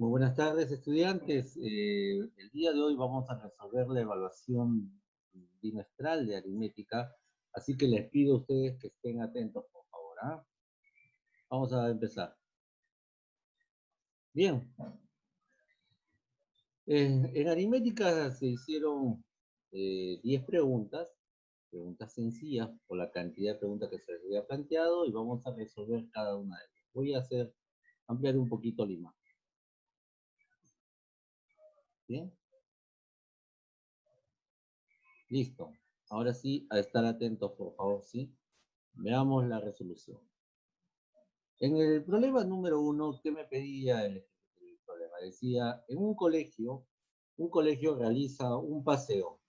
Muy buenas tardes, estudiantes. El día de hoy vamos a resolver la evaluación bimestral de aritmética, así que les pido a ustedes que estén atentos, por favor. ¿Ah? Vamos a empezar. Bien. En aritmética se hicieron 10 preguntas sencillas por la cantidad de preguntas que se les había planteado, y vamos a resolver cada una de ellas. Voy a ampliar un poquito la imagen. Bien. Listo. Ahora sí, a estar atentos, por favor, ¿sí? Veamos la resolución. En el problema número 1, ¿qué me pedía el problema? Decía, en un colegio realiza un paseo.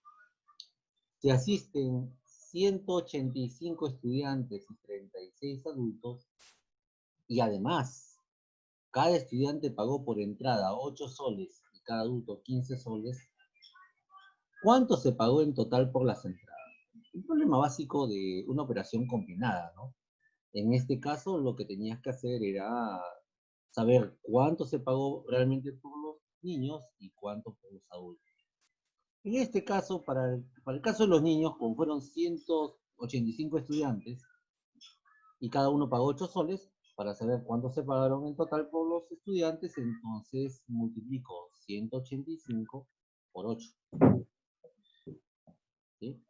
Se asisten 185 estudiantes y 36 adultos, y además, cada estudiante pagó por entrada 8 soles y cada adulto 15 soles. ¿Cuánto se pagó en total por las entradas? Un problema básico de una operación combinada, ¿no? En este caso, lo que tenías que hacer era saber cuánto se pagó realmente por los niños y cuánto por los adultos. En este caso, para el caso de los niños, como fueron 185 estudiantes y cada uno pagó 8 soles, para saber cuánto se pagaron en total por los estudiantes, entonces multiplico 185 por 8. ¿Sí?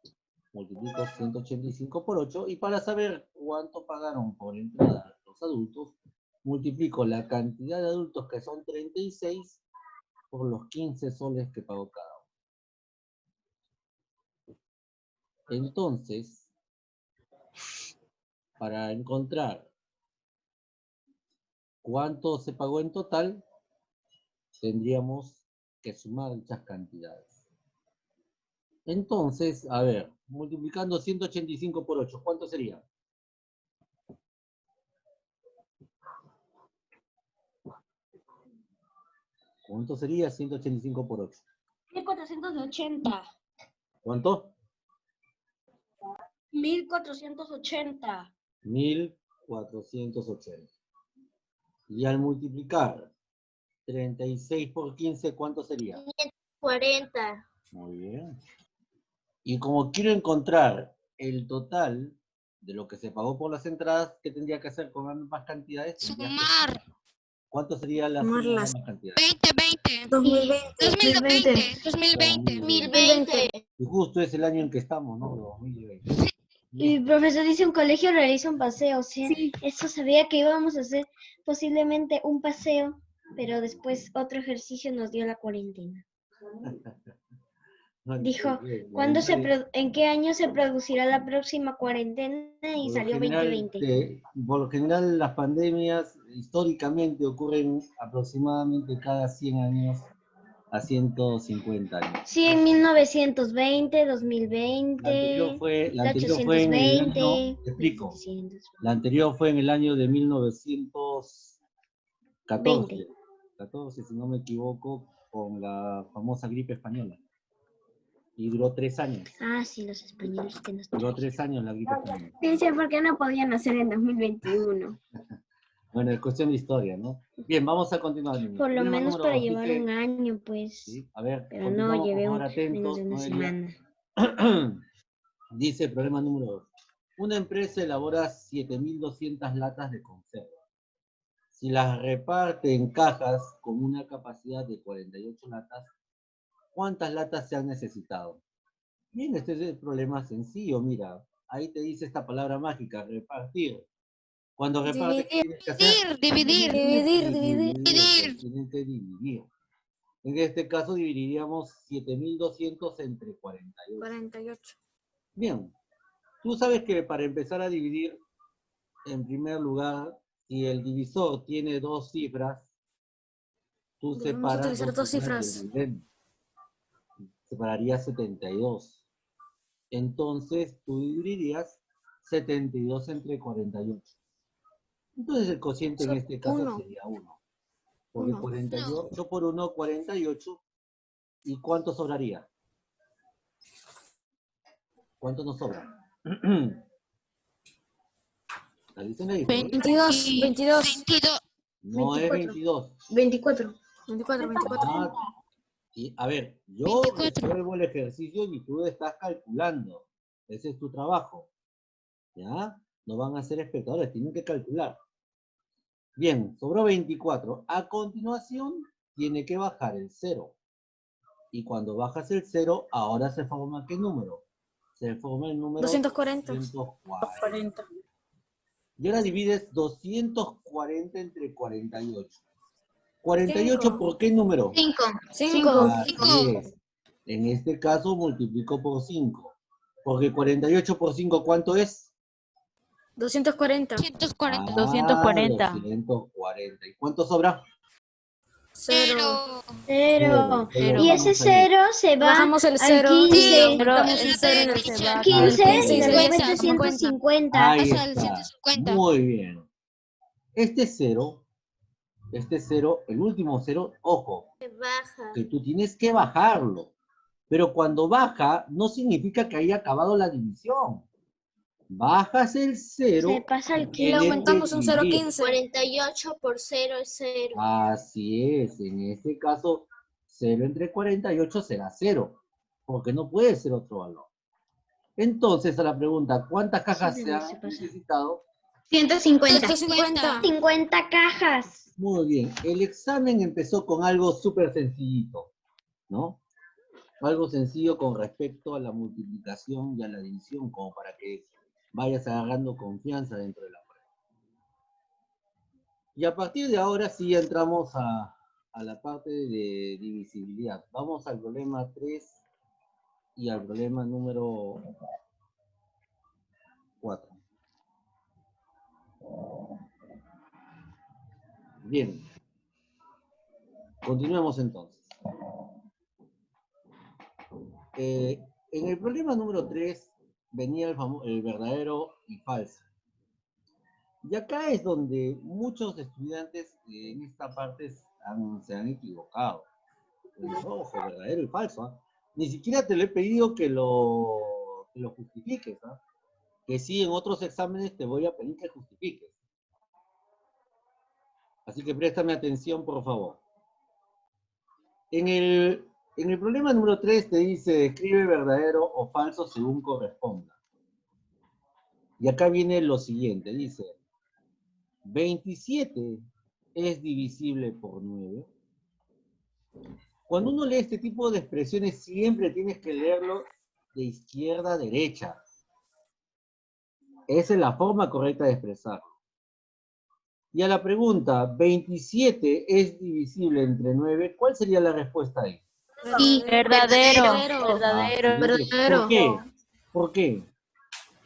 Multiplico 185 por 8, y para saber cuánto pagaron por entrada los adultos, multiplico la cantidad de adultos, que son 36, por los 15 soles que pagó cada uno. Entonces, para encontrar cuánto se pagó en total, tendríamos que sumar dichas cantidades. Entonces, a ver, multiplicando 185 por 8, ¿cuánto sería? ¿Cuánto sería 185 por 8? 1480. ¿Cuánto? 1480. 1480. Y al multiplicar 36 por 15, ¿cuánto sería? 540. Muy bien. Y como quiero encontrar el total de lo que se pagó por las entradas, ¿qué tendría que hacer con ambas cantidades? Sumar. ¿Cuánto sería la suma de ambas cantidades? 2020. 2020. Y justo es el año en que estamos, ¿no? 2020. Y el profesor dice, un colegio realiza un paseo. Sí. Eso sabía que íbamos a hacer posiblemente un paseo, pero después otro ejercicio nos dio la cuarentena. Dijo, ¿en qué año se producirá la próxima cuarentena? Y salió 2020. Por lo general, las pandemias históricamente ocurren aproximadamente cada 100 años a 150 años. Sí, en 1920, 2020, La anterior fue en el 820, año, te explico, la anterior fue en el año de 1914, 14, si no me equivoco, con la famosa gripe española. Y duró 3 años. Ah, sí, los españoles que nos Duró 3 años la gripe española. Dice, ¿por qué no podían hacer en 2021? Bueno, es cuestión de historia, ¿no? Bien, vamos a continuar. Por lo menos para llevar un año, pues. Sí, a ver, pero no, llevé menos de una semana. Dice problema número 2. Una empresa elabora 7.200 latas de conserva. Si las reparte en cajas con una capacidad de 48 latas, ¿cuántas latas se han necesitado? Bien, este es el problema sencillo, mira. Ahí te dice esta palabra mágica, repartir. Cuando repartes, ¿qué tienes que hacer? Dividir. Tienes que dividir. En este caso dividiríamos 7.200 entre 48. 48. Bien. Tú sabes que para empezar a dividir, en primer lugar, si el divisor tiene 2 cifras, tú separas utilizar 2 cifras. Separaría 72. Entonces, tú dividirías 72 entre 48. Entonces, el cociente en este caso sería 1. Porque 48 por 1, 48. ¿Y cuánto sobraría? ¿Cuánto nos sobra? 22. No es 22. 24. 24, 24. Ah, y, a ver, yo 24. resuelvo el ejercicio y tú estás calculando. Ese es tu trabajo. ¿Ya? No van a ser espectadores, tienen que calcular. Bien, sobró 24. A continuación, tiene que bajar el 0. Y cuando bajas el 0, ahora se forma ¿qué número? Se forma el número 240. 240. Y ahora divides 240 entre 48. 48, Cinco. ¿por qué número? 5. 5. Así es. En este caso multiplico por 5. Porque 48 por 5, ¿cuánto es? 240. 240. 240. 240. ¿Y cuánto sobra? 0. Cero. Cero. Y ese 0 se va Bajamos el al 0. 15. Aumentamos el 0 en el 15 y Bien. después 150. 150. Ahí Pasa al está. 150. Muy bien. Este 0, el último 0, ojo, Baja. que tú tienes que bajarlo. Pero cuando baja, no significa que haya acabado la división. Bajas el 0. Se pasa al Y le 15. aumentamos un 0, dividir. 15. 48 por 0 es 0. Así es, en este caso, 0 entre 48 será 0, porque no puede ser otro valor. Entonces, a la pregunta, ¿cuántas cajas Sí, se han se pasa. necesitado? 150. 150. 50 cajas. Muy bien, el examen empezó con algo súper sencillito, ¿no? Algo sencillo con respecto a la multiplicación y a la división, como para que vayas agarrando confianza dentro de la prueba. Y a partir de ahora sí entramos a la parte de divisibilidad. Vamos al problema 3 y al problema número 4. Bien. Continuemos entonces. En el problema número 3 venía el verdadero y falso. Y acá es donde muchos estudiantes en esta parte se han equivocado. Ojo, verdadero y falso. ¿Ah? Ni siquiera te lo he pedido que lo justifiques. ¿Ah? Que sí, en otros exámenes te voy a pedir que justifiques. Así que préstame atención, por favor. En el problema número 3 te dice, escribe verdadero o falso según corresponda. Y acá viene lo siguiente, dice, 27 es divisible por 9. Cuando uno lee este tipo de expresiones, siempre tienes que leerlo de izquierda a derecha. Esa es la forma correcta de expresarlo. Y a la pregunta, 27 es divisible entre 9, ¿cuál sería la respuesta ahí? Sí, verdadero. Verdadero. ¿Por qué? ¿Por qué?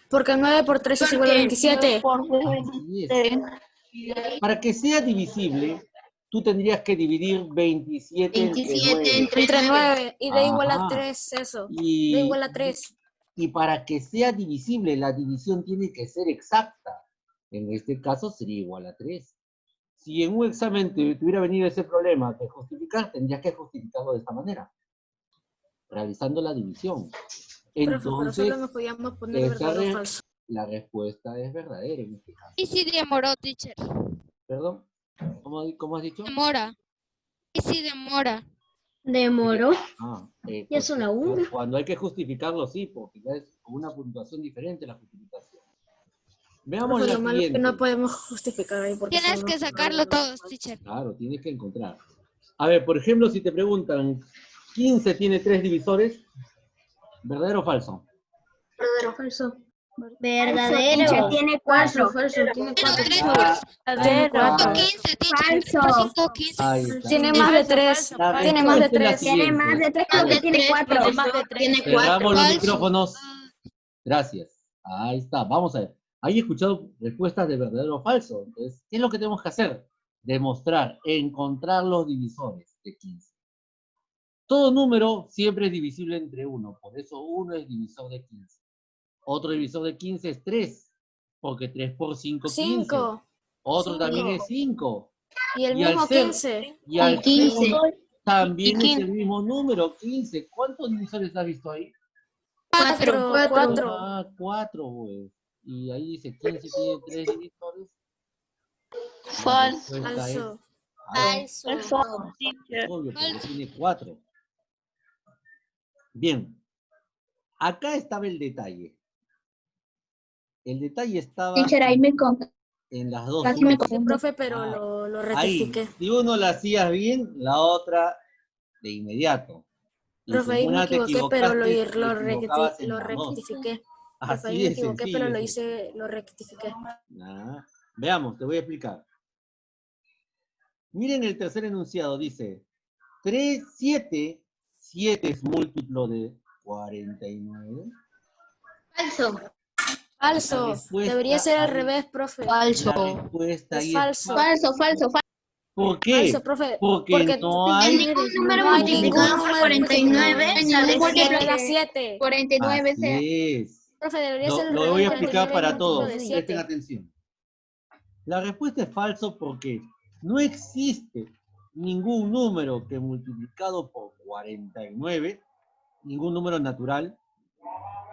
Porque 9 por 3 es igual a 27. Así es. Para que sea divisible, tú tendrías que dividir 27 entre 9. Entre 9 y da igual a Ajá. 3 eso. Da Y, igual a 3. y para que sea divisible, la división tiene que ser exacta. En este caso sería igual a 3. Si en un examen te hubiera venido ese problema de justificar, tendrías que justificarlo de esta manera, realizando la división. Pero Entonces, solo nos podíamos poner esa verdadero o falso. la respuesta es verdadera en este caso. Y si demoró, teacher. ¿Perdón? ¿Cómo has dicho? Demora. Y si demora. Demoró. Ya Ya son la 1. Cuando hay que justificarlo, sí, porque ya es con una puntuación diferente la justificación. Veamos Profe, la lo malo es que siguiente. no podemos justificar ahí porque Tienes solo que nos sacarlo ponemos todos, teacher. Claro, tienes que encontrar. A ver, por ejemplo, si te preguntan, 15 tiene 3 divisores, ¿verdadero o falso? Falso. Teacher, tiene 4. Falso. Tiene 4. Tiene 4. 15, teacher. Falso. 5, 15. Ahí está. Tiene más de 3. La Tiene más de respuesta es la 3. Tiene más siguiente. de 3, creo que tiene 4. Cerramos los Falso. micrófonos. Gracias. Ahí está. Vamos a ver. Ahí he escuchado respuestas de verdadero o falso. Entonces, ¿qué es lo que tenemos que hacer? Demostrar, encontrar los divisores de 15. Todo número siempre es divisible entre 1. Por eso 1 es divisor de 15. Otro divisor de 15 es 3. Porque 3 por 5, 15. 5. Otro 5. también es 5. Y el Y al mismo ser- 15. Y al 15. también es el mismo número, 15. ¿Cuántos divisores has visto ahí? 4. 4. Ah, 4, pues. Y ahí dice 15 tiene 3 divisores. La respuesta es Falso. Falso. Obvio, porque tiene 4. Bien. Acá estaba el detalle. El detalle estaba Teacher, ahí me con... en las dos. Casi me Sí, confundo. profe, pero lo rectifiqué. Ahí, si uno la hacías bien, la otra de inmediato. Y Profe, si ahí me una te equivoqué, pero lo equivocabas en las dos. rectifiqué. Profe, ahí Así me de equivoqué, sencillo. pero lo rectifiqué. Ah, veamos, te voy a explicar. Miren el tercer enunciado, dice 3, 7. 7 es múltiplo de 49. Falso. Falso. La respuesta Debería ser al ahí- revés, profe. La respuesta Es ahí falso. Falso, falso, falso. ¿Por qué? Falso, profe. Porque no hay... Ningún número no hay multiplicado ningún por número 49 multiplicado es por múltiplo la de 7. 49 sea. Así es. Profe, debería ser al Lo revés. voy a explicar 49 para múltiplo todos. de Presten 7. atención. La respuesta es falso porque no existe ningún número que multiplicado por 49, ningún número natural,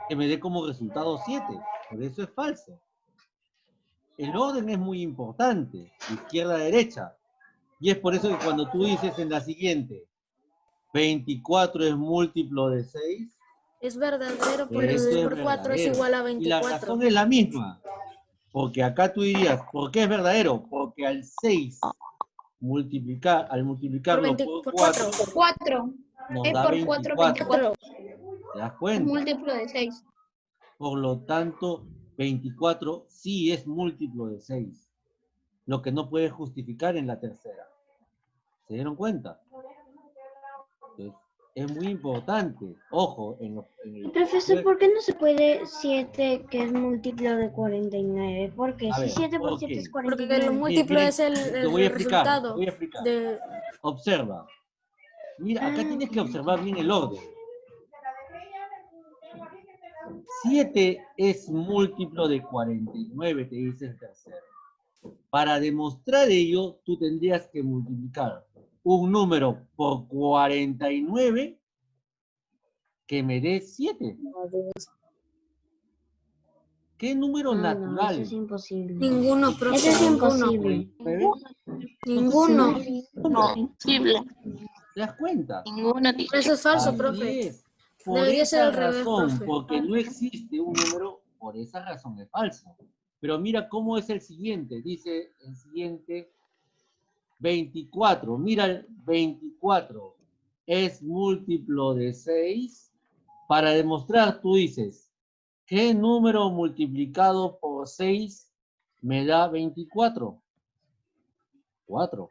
que me dé como resultado 7. Por eso es falso. El orden es muy importante, de izquierda a derecha. Y es por eso que cuando tú dices en la siguiente, 24 es múltiplo de 6, Es verdadero porque eso 6 es por 4 es verdadero. igual a Y la 24. razón es la misma. Porque acá tú dirías, ¿por qué es verdadero? Porque al 6 al multiplicarlo por 4, 4. nos Es da por 4, 24. 24. ¿Te das Es cuenta? múltiplo de 6. Por lo tanto, 24 sí es múltiplo de 6. Lo que no puede justificar en la tercera. ¿Se dieron cuenta? Entonces, es muy importante. Ojo, en el... Profesor, ¿por qué no se puede 7 que es múltiplo de 49? Porque A si ver, 7 por ¿por 7 qué? es Porque lo 49. múltiplo Miren, es el te voy a explicar, resultado. te voy a explicar. De... Observa. Mira, acá tienes que observar bien el orden. 7 es múltiplo de 49, te dice el tercero. Para demostrar ello, tú tendrías que multiplicar un número por 49 que me dé 7. ¿Qué número No, natural? eso es imposible. Ninguno, profe. Eso es Ninguno. imposible. Ninguno. ¿Te das cuenta? Por eso es falso, Así profe. es. Por Debería ser esa al revés, razón, profe. porque no existe un número, por esa razón es falso. Pero mira cómo es el siguiente. Dice el siguiente 24. Mira el 24. Es múltiplo de 6. Para demostrar, tú dices, ¿qué número multiplicado por 6 me da 24? 4.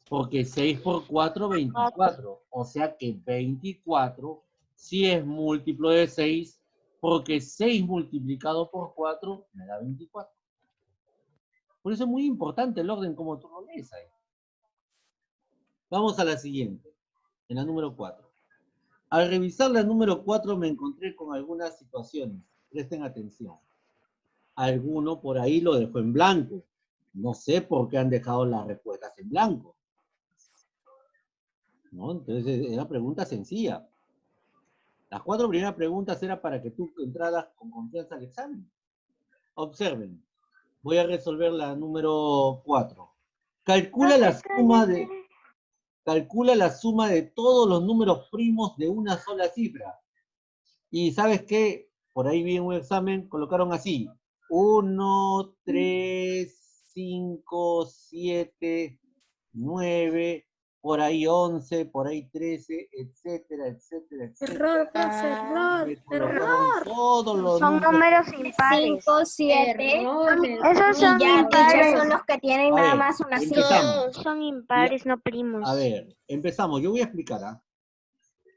Porque 6 por 4, 24. O sea que 24 sí es múltiplo de 6, porque 6 multiplicado por 4 me da 24. Por eso es muy importante el orden como tú lo lees ahí. Vamos a la siguiente, en la número 4. Al revisar la número 4 me encontré con algunas situaciones. Presten atención. Alguno por ahí lo dejó en blanco. No sé por qué han dejado las respuestas en blanco. ¿No? Entonces, era pregunta sencilla. Las 4 primeras preguntas eran para que tú entraras con confianza al examen. Observen. Voy a resolver la número 4. Calcula la suma de todos los números primos de una sola cifra. Y ¿sabes qué? Por ahí vi en un examen, colocaron así. 1, 3, 5, 7, 9, por ahí 11, por ahí 13, etcétera, etcétera, etcétera. Error, profe, error. Me colocaron todos los Son números impares. 5, 7. Esos son Y ya, teacher, impares. son los que tienen A nada ver, más una empezamos. cifra. Son impares, no primos. A ver, empezamos. Yo voy a explicar. ¿Ah?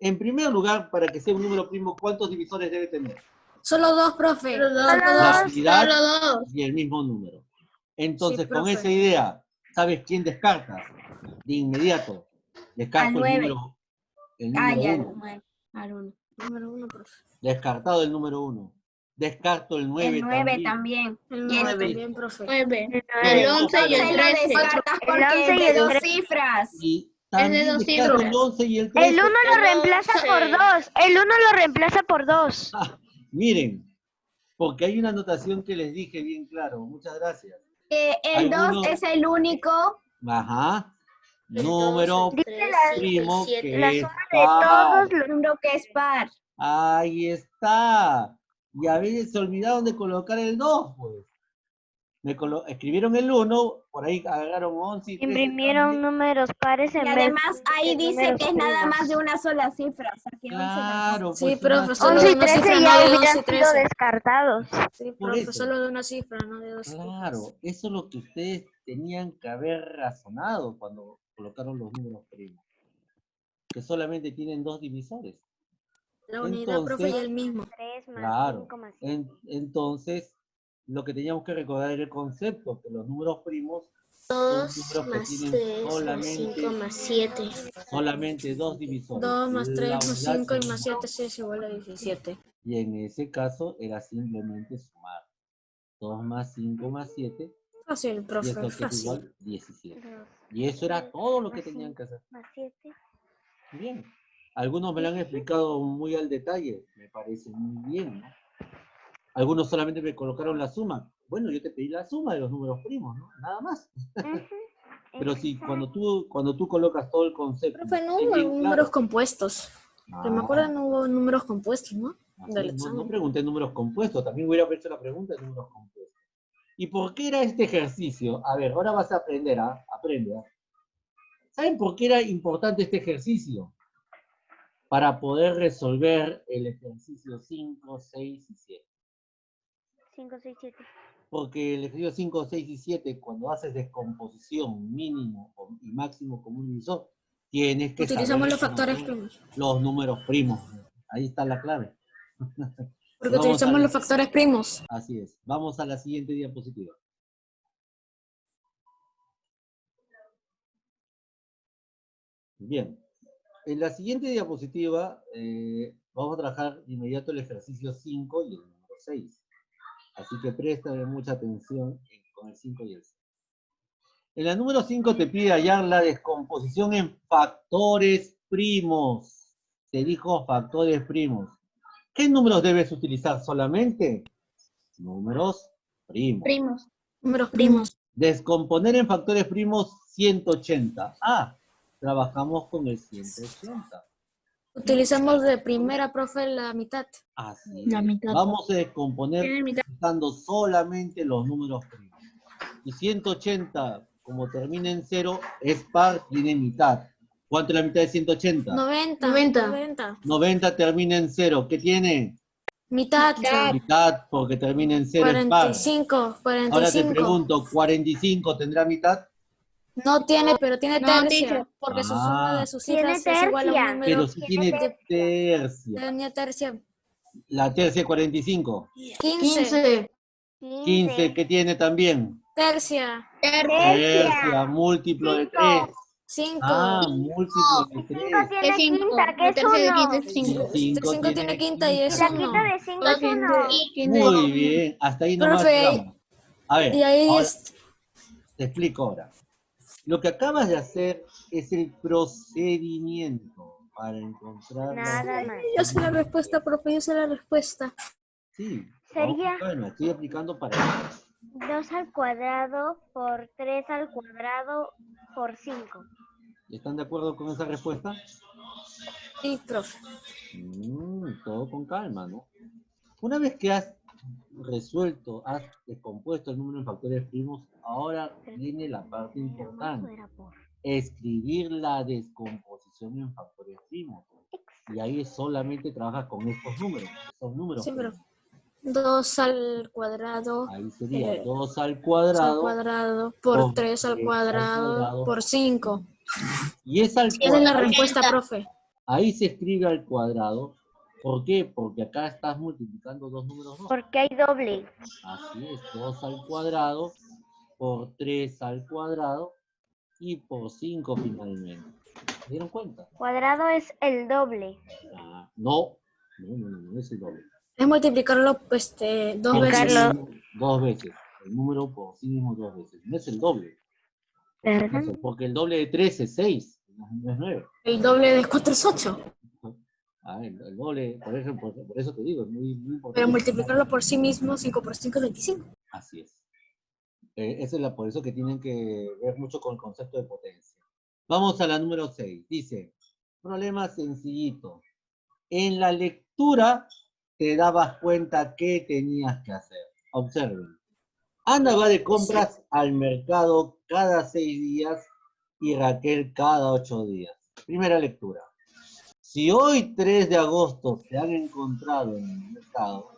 En primer lugar, para que sea un número primo, ¿cuántos divisores debe tener? Solo 2, profe. La unidad Solo 2. y el mismo número. Entonces, Sí, con profe. esa idea, ¿sabes quién descartas? De inmediato. Descarto Al el 9. número 1. Al 1. Número 1, profe. Descartado el número 1. Descarto el 9 El 9 también. también. El Y el 9 también, profe. 9. El 11 y el 13. Porque 11 es y de el 2 13. cifras. Y también descarto el 11 y el 13. El 1 lo reemplaza por 2. El 1 lo reemplaza por 2. Miren, porque hay una anotación que les dije bien claro. Muchas gracias. El 2 Algunos- es el único Ajá. Número primo que La es suma de par. todos los Número que es par. Ahí está. Y a veces se olvidaron de colocar el 2, pues. Escribieron el 1, por ahí agarraron 11 y 13 imprimieron también. números pares Y en vez además ahí de dice números que es nada primos. más de una sola cifra. O sea que 11 Claro, Sí, pues profe, una solo 11 de y una 13 cifra, ya no de 11 hubieran y sido 13. descartados. Sí, Por profe, eso. solo de una cifra, no de dos. Claro, eso es lo que ustedes tenían que haber razonado cuando colocaron los números primos. Que solamente tienen 2 divisores. La unidad, profe, y Entonces, el mismo. 3 más claro, 5 más 7. entonces lo que teníamos que recordar era el concepto, que los números primos son 2 números que más tienen 3 más 5 más 7. solamente 2 divisores. 2 más 3 La más unidad 5 y y el más número. 7 sí es igual a 17. Y en ese caso era simplemente sumar. 2 más 5 más 7, Fácil, y profe, esto que es fácil. igual 17. 2 Y eso era todo lo que más tenían 5 que hacer. más 7. Bien. Algunos me lo han explicado muy al detalle. Me parece muy bien, ¿no? Algunos solamente me colocaron la suma. Bueno, yo te pedí la suma de los números primos, ¿no? Nada más. Pero si cuando tú colocas todo el concepto, Profe, no es hubo bien números claro. compuestos. Que me acuerdo, no hubo números compuestos, ¿no? Así Del es, no examen. pregunté números compuestos, también hubiera hecho la pregunta de números compuestos. ¿Y por qué era este ejercicio? A ver, ahora vas a aprender, aprende. ¿Saben por qué era importante este ejercicio? Para poder resolver el ejercicio 5, 6 y 7. 5, 6, 7. Porque el ejercicio 5, 6 y 7, cuando haces descomposición mínimo y máximo común divisor, tienes que Utilizamos saber los factores reconocer primos. los números primos. Ahí está la clave. Porque Vamos utilizamos los factores primos. Así es. Vamos a la siguiente diapositiva. Bien. En la siguiente diapositiva vamos a trabajar de inmediato el ejercicio 5 y el número 6. Así que préstame mucha atención con el 5 y el 6. En la número 5 te pide hallar la descomposición en factores primos. Te dijo factores primos. ¿Qué números debes utilizar solamente? Números primos. Números primos. Descomponer en factores primos 180. Trabajamos con el 180. Utilizamos de primera, profe, la mitad. Así La es. mitad. Vamos a descomponer utilizando solamente los números primos. Y 180, como termina en 0, es par, tiene mitad. ¿Cuánto es la mitad de 180? 90. 90 termina en 0. ¿Qué tiene? Mitad. Mitad, porque termina en 0 es par. 45. Ahora te pregunto, ¿45 tendrá mitad? No tiene, pero tiene No, tercia. teacher. Porque su suma de sus Tiene cifras es igual a un tercia. número. Pero si tiene tercia. Tenía tercia. La tercia es 45. 15. 15, ¿qué tiene también? Tercia. Tercia, múltiplo de 3. 5. Múltiplo de 3. 5 tiene quinta, que es tercera de 1. 15 es 5. 5 tiene quinta y es La 1. quinta de 5 es 1. Muy bien, hasta ahí nomás Profe, llegamos. A ver, Y ahí ahora es. te explico ahora. Lo que acabas de hacer es el procedimiento para encontrar Nada más. Yo sé la respuesta, profe, yo sé la respuesta. Sí, Sería- vamos con calma, estoy aplicando para 2 al cuadrado por 3 al cuadrado por 5. ¿Están de acuerdo con esa respuesta? Sí, profe. Todo con calma, ¿no? Una vez que has resuelto, has descompuesto el número en factores primos, ahora viene la parte importante. Escribir la descomposición en factores primos. Y ahí solamente trabajas con estos números. Esos números Sí, primos. profe. 2 al cuadrado. Ahí sería 2 al 2 al cuadrado. cuadrado por 3 al 3 al cuadrado cuadrado. por 5. Y es al Esa es la cuadrado. respuesta, profe. Ahí se escribe al cuadrado. ¿Por qué? Porque acá estás multiplicando dos números 2. Porque hay doble. Así es, 2 al cuadrado por 3 al cuadrado y por 5 finalmente. ¿Se dieron cuenta? Cuadrado es el doble. No es el doble. Es multiplicarlo pues, 2 Por sí veces. mismo, 2 veces. El número por sí mismo 2 veces. No es el doble. ¿Perdón? Porque el doble de 3 es 6, no es 9. El doble de 4 es 8. El doble, por ejemplo, por eso te digo, es muy importante. Pero multiplicarlo por sí mismo, 5 por 5 es 25. Así es. Por eso que tienen que ver mucho con el concepto de potencia. Vamos a la número 6. Dice, problema sencillito. En la lectura te dabas cuenta qué tenías que hacer. Observen. Ana va de compras al mercado cada 6 días y Raquel cada 8 días. Primera lectura. Si hoy 3 de agosto se han encontrado en el mercado,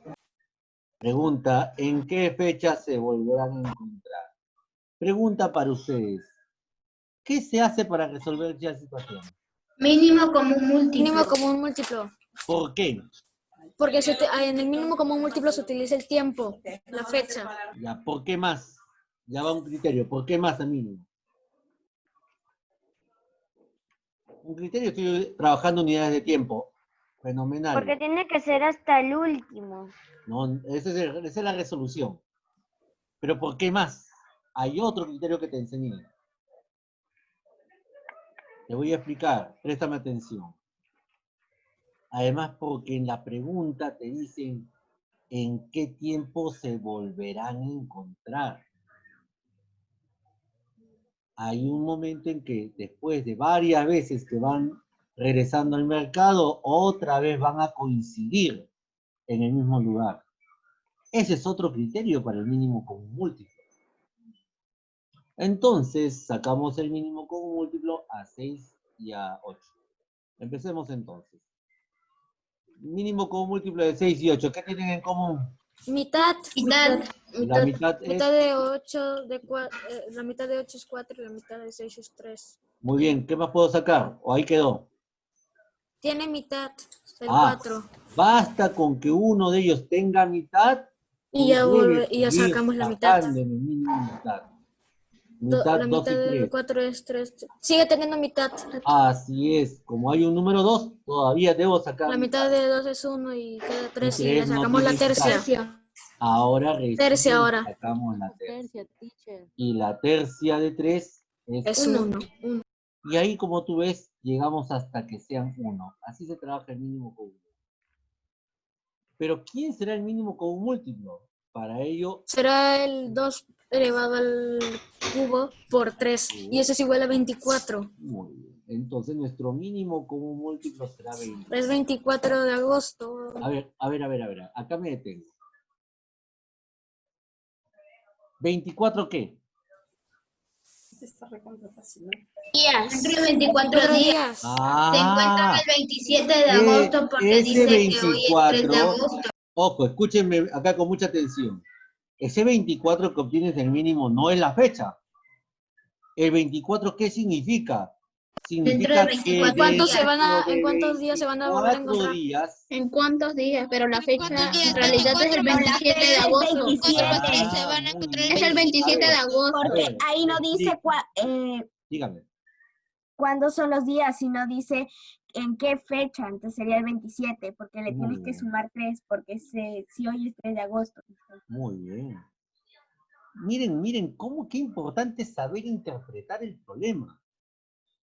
pregunta, ¿en qué fecha se volverán a encontrar? Pregunta para ustedes. ¿Qué se hace para resolver esa situación? Mínimo común múltiplo. Mínimo común múltiplo. ¿Por qué? Porque en el mínimo común múltiplo se utiliza el tiempo, la fecha. Ya, ¿por qué más? Ya va un criterio. ¿Por qué más al mínimo? Un criterio, estoy trabajando unidades de tiempo. Fenomenal. Porque tiene que ser hasta el último. No, esa es la resolución. Pero ¿por qué más? Hay otro criterio que te enseñé. Te voy a explicar, préstame atención. Además, porque en la pregunta te dicen en qué tiempo se volverán a encontrar. Hay un momento en que después de varias veces que van regresando al mercado, otra vez van a coincidir en el mismo lugar. Ese es otro criterio para el mínimo común múltiplo. Entonces, sacamos el mínimo común múltiplo a 6 y a 8. Empecemos entonces. Mínimo común múltiplo de 6 y 8. ¿Qué tienen en común? Mitad. La mitad es... Mitad de 8, la mitad de 8 es 4 y la mitad de 6 es 3. Muy bien, ¿qué más puedo sacar? ¿O ahí quedó? Tiene mitad, el 4. Basta con que uno de ellos tenga mitad Y ya seguir sacamos la mitad. sacando el mínimo mitad. La mitad del 4 es 3. Sigue teniendo mitad. Así es, como hay un número 2, todavía debo sacar La mitad de 2 es 1 y queda 3 y le tres no sacamos la tiene tercia. Ahora recién Tercia ahora. sacamos la tercia. Y la tercia de 3 Es 1. Y ahí, como tú ves, llegamos hasta que sean 1. Así se trabaja el mínimo común. Pero ¿quién será el mínimo común múltiplo? Para ello... Será el 2 elevado al cubo por 3. Y eso es igual a 24. Muy bien. Entonces nuestro mínimo común múltiplo será 20. Es 24 de agosto. A ver. Acá me detengo. ¿24 qué? Días. Entre 24 días. Ah, Se encuentran el 27 de agosto porque ese dice que hoy es 3 de 24, agosto. ojo, escúchenme acá con mucha atención. Ese 24 que obtienes el mínimo no es la fecha. El 24, ¿qué significa? Significa Dentro de que 24 ¿En cuántos días se van a volver a encontrar? días, ¿En cuántos días? Pero la fecha ¿Cuántos días? en realidad es el 27 de agosto. 27. Se van a encontrar muy es el bien. 27 de agosto. A Porque ver, ahí no dice dígame. cuándo son los días, sino dice en qué fecha. Entonces sería el 27, porque le Muy tienes que bien. sumar 3, porque si hoy es 3 de agosto. Muy bien. Miren, qué importante es saber interpretar el problema.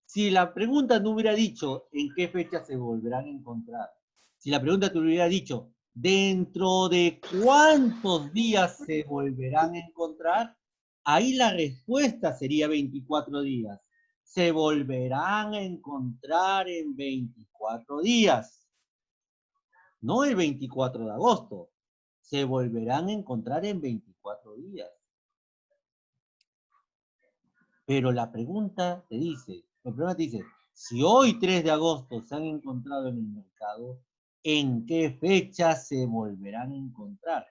Si la pregunta no hubiera dicho en qué fecha se volverán a encontrar, si la pregunta te hubiera dicho dentro de cuántos días se volverán a encontrar, ahí la respuesta sería 24 días. Se volverán a encontrar en 24 días. No el 24 de agosto. Se volverán a encontrar en 24 días. Pero la pregunta te dice, el problema te dice, si hoy 3 de agosto se han encontrado en el mercado, ¿en qué fecha se volverán a encontrar?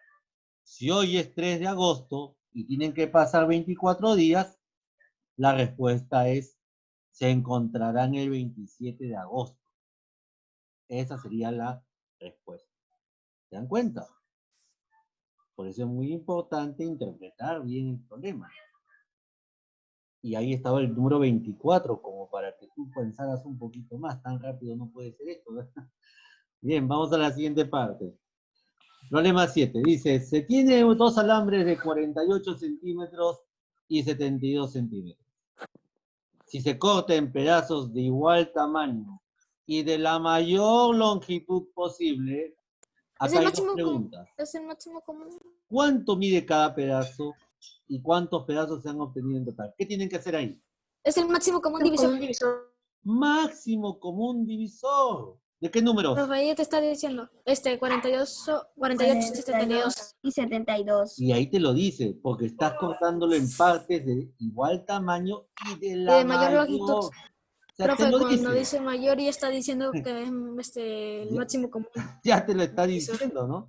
Si hoy es 3 de agosto y tienen que pasar 24 días, la respuesta es, se encontrarán el 27 de agosto. Esa sería la respuesta. ¿Se dan cuenta? Por eso es muy importante interpretar bien el problema. Y ahí estaba el número 24, como para que tú pensaras un poquito más. Tan rápido no puede ser esto, ¿verdad? Bien, vamos a la siguiente parte. Problema 7. Dice, se tiene dos alambres de 48 centímetros y 72 centímetros. Si se corta en pedazos de igual tamaño y de la mayor longitud posible, acá hay dos preguntas. Es el máximo común. ¿Cuánto mide cada pedazo? ¿Y cuántos pedazos se han obtenido en total? ¿Qué tienen que hacer ahí? Es el máximo común divisor. Máximo común divisor. ¿De qué números? Profe, ahí te está diciendo. 48, 72. Y 72. Y ahí te lo dice, porque estás cortándolo en partes de igual tamaño y de Y la de mayor longitud. O sea, Profe, te lo cuando dice. dice mayor ya está diciendo que es el Ya. máximo común. Ya te lo está divisor. diciendo, ¿no?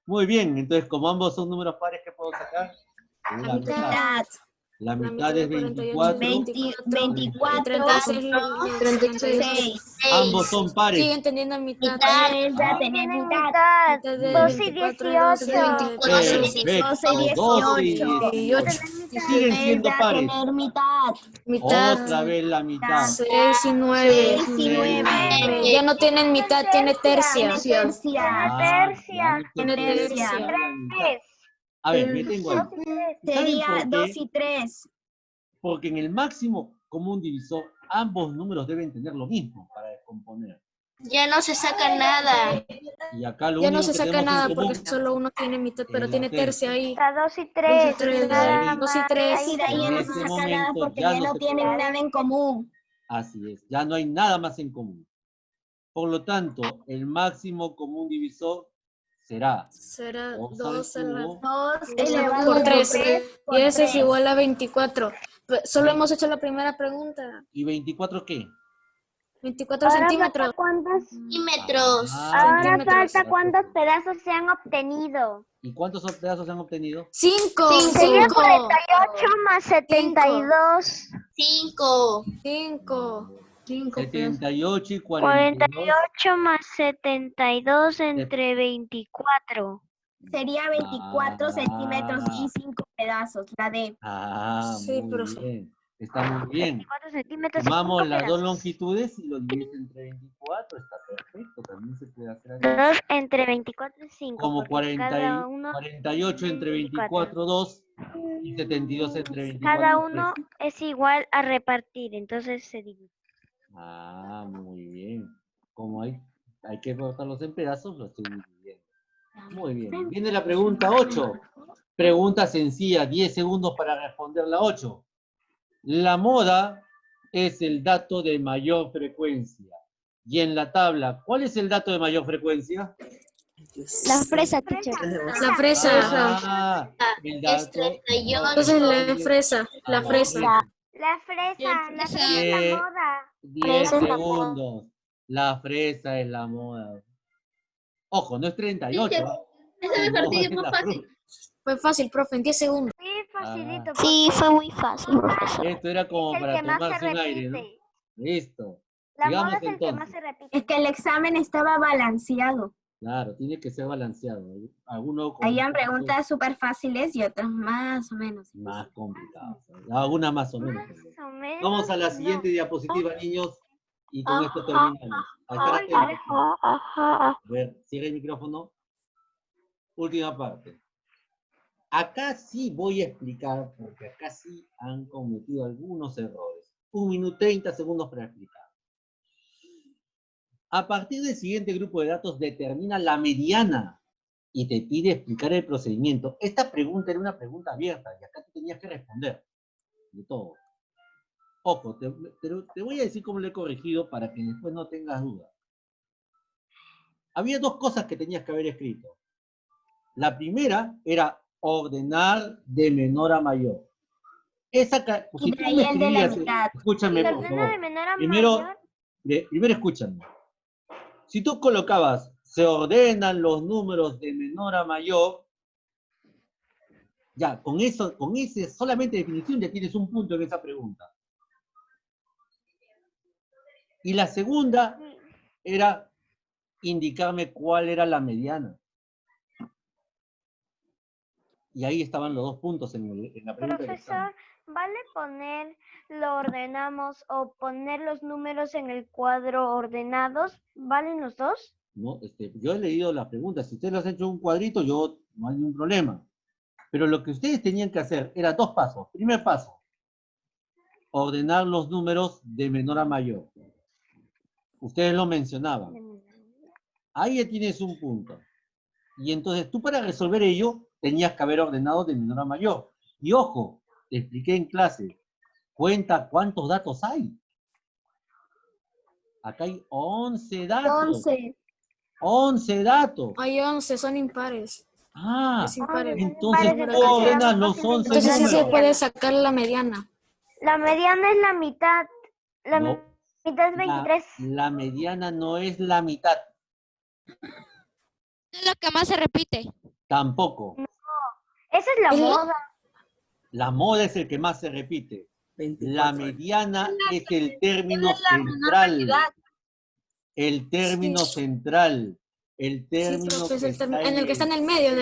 Muy bien, entonces como ambos son números pares, ¿qué puedo sacar? La mitad. La La mitad mitad es de 24. 24. 36. Ambos son pares. Siguen teniendo mitad. Ya tenés Tienen mitad. mitad. Mitad de 2 y 24, 18. Perfecto. 12 y 18. Y siguen siendo Ya pares. tener mitad. Mitad. Otra vez la mitad. 6 y 9. 6 y 9. Ya no tienen mitad, tiene tercia. Tercia. Ya Tiene no te tercia. puedes la mitad. A ver, me tengo ahí. Sería ¿Saben por 2 qué? y 3. Porque en el máximo común divisor, ambos números deben tener lo mismo para descomponer. Ya no se saca nada. Y acá lo Ya único no se que saca tenemos nada en común porque solo uno tiene mitad, pero es la tiene tercia ahí. Está 2 y 3. 2 y 3. Y de ahí ya En no este se saca nada momento porque ya ya no no se tienen puede. nada en común. Así es, ya no hay nada más en común. Por lo tanto, el máximo común divisor será Será 2 al 2 a la cubo 2 elevado por 3. Y ese es igual a 24. Solo hemos hecho la primera pregunta. y 24 ¿qué? 24 centímetros. Centímetros. Ahora Centímetros. falta cuántos pedazos se han obtenido. ¿Y cuántos pedazos se han obtenido? 5. Sería 48 más 72. 5. 5. 78 y 42. 48 más 72 entre 24. Sería 24 Ah. centímetros y 5 pedazos, la D. Ah, Sí, muy profe. bien. Está muy bien. 24 centímetros y Tomamos 5 las dos pedazos. longitudes y lo divides entre 24. Está perfecto. También se puede hacer así. 2 entre 24 y 5. Como Porque cada uno 48 entre 24, 2. Y 72 entre 24, cada uno 3. es igual a repartir, entonces se divide. Ah, muy bien. Como hay que cortarlos en pedazos, lo estoy dividiendo. Muy bien. Viene la pregunta 8. Pregunta sencilla, 10 segundos para responder la 8. La moda es el dato de mayor frecuencia. Y en la tabla, ¿cuál es el dato de mayor frecuencia? La fresa, teacher. La fresa. Ah, el Es dato. 38. Entonces la fresa. La fresa. La fresa es la moda. 10 segundos. La fresa es la moda. Ojo, no es 38. Sí, ¿ah? Ese No, repartido es es muy la fácil. Fue fácil, profe, en 10 segundos. Sí, facilito. Sí, fue muy fácil, profesor. Esto era como Es el para que más se tomarse un aire, ¿no? repite. Listo. La Sigamos moda es el que entonces. más se repite. Es que el examen estaba balanceado. Claro, tiene que ser balanceado. Algunos con Habían un poquito preguntas súper fáciles y otras más o menos. más complicadas. Algunas más o menos. Más o menos. Vamos a la siguiente diapositiva, niños. Y con esto terminamos. A estar atentos. A ver, cierra el micrófono. Última parte. Acá sí voy a explicar, porque acá sí han cometido algunos errores. 1 minuto 30 segundos para explicar. A partir del siguiente grupo de datos determina la mediana y te pide explicar el procedimiento. Esta pregunta era una pregunta abierta y acá tú tenías que responder de todo. Ojo, te voy a decir cómo lo he corregido para que después no tengas dudas. Había dos cosas que tenías que haber escrito. La primera era ordenar de menor a mayor. Esa, si Y tú de ahí me el de la escribías, mitad. escúchame, ¿Se por ordena favor. de menor a Primero, mayor? primero escúchame. Si tú colocabas, se ordenan los números de menor a mayor, ya, con ese solamente definición ya tienes un punto en esa pregunta. Y la segunda era indicarme cuál era la mediana. Y ahí estaban los dos puntos en la pregunta del examen. Profesor, ¿vale poner lo ordenamos o poner los números en el cuadro ordenados? ¿Valen los dos? No, yo he leído las preguntas. Si ustedes las han hecho en un cuadrito, no hay ningún problema. Pero lo que ustedes tenían que hacer era dos pasos. Primer paso, ordenar los números de menor a mayor. Ustedes lo mencionaban. Ahí ya tienes un punto. Y entonces tú para resolver ello tenías que haber ordenado de menor a mayor. Y ojo, te expliqué en clase, cuenta cuántos datos hay. Acá hay 11 datos. 11. 11 datos. Hay 11, son impares. Ah, Es impares. entonces Pares, tú ordenas los entonces 11 Entonces sí se números. puede sacar la mediana. La mediana es la mitad. La No, mitad es 23. la mediana no es la mitad, Es lo que más se repite. tampoco. Esa es la Es la- moda. La moda es el que más se repite. 24. La mediana es el término central. El término central. El Sí, término profe, es que el está en el que está en el medio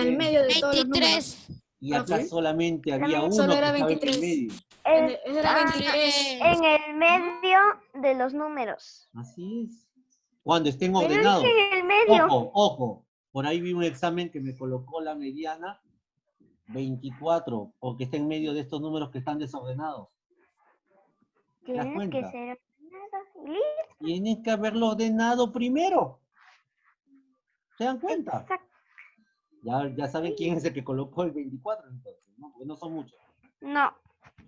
de todos los números. 23. Y acá solamente había uno Solo que era estaba en el 23. medio. Era 23. En el medio de los números. Así es. Cuando estén Pero ordenados. dije en el medio. Ojo, ojo. Por ahí vi un examen que me colocó la mediana 24, porque está en medio de estos números que están desordenados. ¿Te das Tienes que cuenta? ser ordenado y listo. Tienes que haberlo ordenado primero. ¿Se dan cuenta? Exacto. Ya saben quién es el que colocó el 24, entonces, ¿no? Porque no son muchos. No.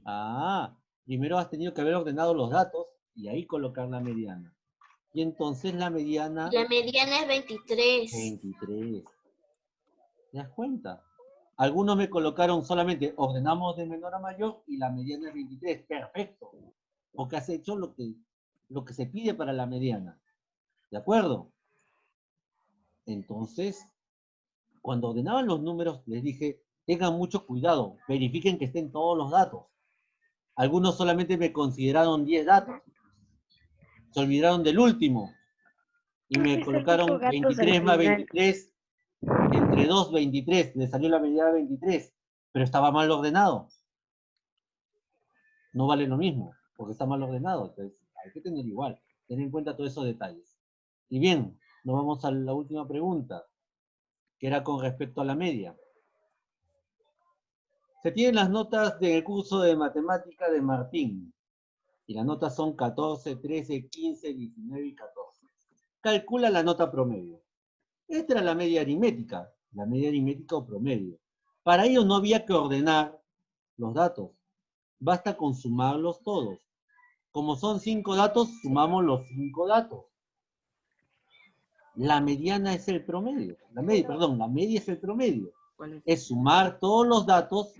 Ah, primero has tenido que haber ordenado los datos y ahí colocar la mediana. Y entonces la mediana... La mediana es 23. 23. ¿Te das cuenta? Algunos me colocaron solamente ordenamos de menor a mayor y la mediana es 23. Perfecto. Porque has hecho lo que se pide para la mediana. ¿De acuerdo? Entonces, cuando ordenaban los números, les dije, tengan mucho cuidado, verifiquen que estén todos los datos. Algunos solamente me consideraron 10 datos. Se olvidaron del último. Y me colocaron 23 más 23, entre 2, 23. Le salió la mediana 23, pero estaba mal ordenado. No vale lo mismo, porque está mal ordenado. Entonces, hay que tener igual, tener en cuenta todos esos detalles. Y bien, nos vamos a la última pregunta, que era con respecto a la media. Se tienen las notas del curso de matemática de Martín. Y las notas son 14, 13, 15, 19 y 14. Calcula la nota promedio. Esta era la media aritmética o promedio. Para ello no había que ordenar los datos. Basta con sumarlos todos. Como son 5 datos, sumamos los 5 datos. La mediana es el promedio. La media es el promedio. ¿Cuál es? Es sumar todos los datos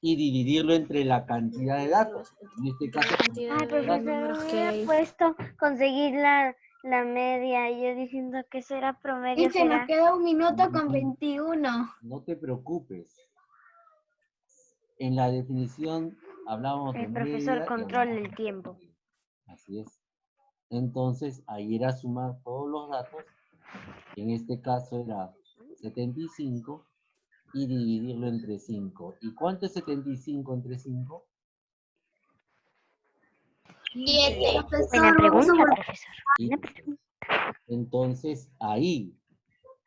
y dividirlo entre la cantidad de datos. En este caso, Cantidad Ay, de profesor, números me que hubiera hay. puesto conseguir la media. Y yo diciendo que será promedio. Y se nos Será. queda 1 minuto con 21. no te preocupes. En la definición hablábamos de El profesor media y controla hablamos el tiempo. Así es. Entonces, ahí era sumar todos los datos. En este caso era 75 y dividirlo entre 5. ¿Y cuánto es 75 entre 5? 7. Buena pregunta, profesor. Y entonces, ahí,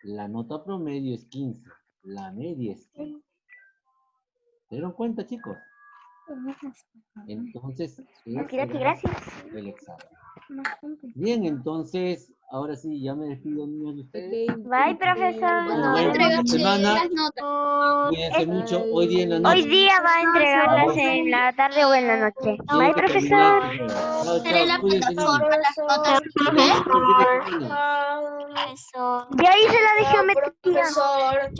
la nota promedio es 15. La media es 15. ¿Se dieron cuenta, chicos? Entonces, ese era Gracias. el examen. Bien, entonces, ahora sí, ya me despido, niños, de ustedes. Bye, profesor. Nos Nos vemos vemos. esta semana. Las notas. Cuídense mucho. Hoy día en la Hoy noche. día va a entregarlas en la tarde o en la noche. Bye, profesor. Chao, Será chao. la Cuídense, niños. plataforma, las notas. Ya hice la de geometría.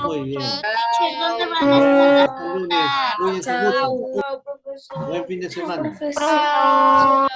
Muy bien. Teacher, ¿dónde van a estar las Hasta el lunes. Cuídense mucho. Buen fin de semana. Profesor.